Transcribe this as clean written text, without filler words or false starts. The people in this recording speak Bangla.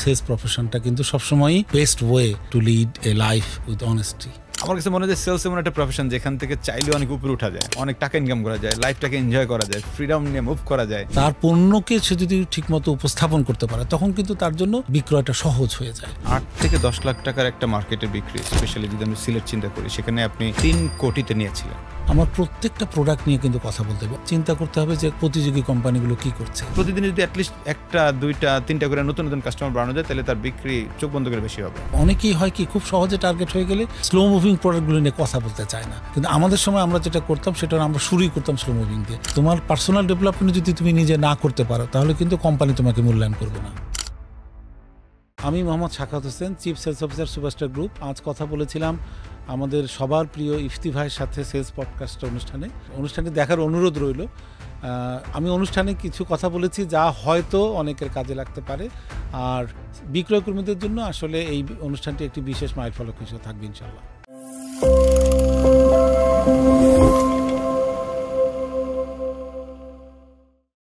সেলস প্রফেশনটা কিন্তু সবসময়ই best way to lead a life with honesty. আমার কাছে মনে হয় যে সেলস এমন একটা প্রফেশন যেখান থেকে চাইলে অনেক উপরে উঠা যায়, অনেক টাকা ইনকাম করা যায়, লাইফটাকে এনজয় করা যায়, ফ্রিডম নিয়ে মুভ করা যায়। তার পণ্যকে সে যদি ঠিকমতো উপস্থাপন করতে পারে তখন কিন্তু তার জন্য বিক্রয়টা সহজ হয়ে যায়। 8 থেকে 10 লাখ টাকার একটা মার্কেটে বিক্রি, স্পেশালি যদি আমি সিলেট চিন্তা করি, সেখানে আপনি 3 কোটিতে নিয়েছিলেন। আমার প্রত্যেকটা প্রোডাক্ট নিয়ে কিন্তু কথা বলতে হবে, চিন্তা করতে হবে যে প্রতিযোগী কোম্পানিগুলো কি করছে। প্রতিদিন যদি অ্যাটলিস্ট 1টা 2টা 3টা করে নতুন নতুন কাস্টমার বাড়ানো যায়, তাহলে তার বিক্রি চোখ বন্ধ করে বেশি হবে। অনেকেই হয় কি খুব সহজে টার্গেট হয়ে গেলে স্লো মুভিং প্রোডাক্টগুলো নিয়ে কথা বলতে চায় না, কিন্তু আমাদের সময় আমরা যেটা করতাম সেটা আমরা শুরুই করতাম স্লো মুভিং দিয়ে। তোমার পার্সোনাল ডেভেলপমেন্ট যদি তুমি নিজে না করতে পারো তাহলে কিন্তু কোম্পানি তোমাকে মূল্যায়ন করবে না। আমি Mohammad Sakhawat Hossain, chief sales officer Superstar Group. আজ কথা বলেছিলাম আমাদের সবার প্রিয় ইফতি ভাইয়ের সাথে সেলস পডকাস্ট অনুষ্ঠানটি দেখার অনুরোধ রইল। আমি অনুষ্ঠানে কিছু কথা বলেছি যা হয়তো অনেকের কাজে লাগতে পারে, আর বিক্রয় কর্মীদের জন্য আসলে এই অনুষ্ঠানটি একটি বিশেষ মাইলফলক হিসেবে থাকবে ইনশাআল্লাহ।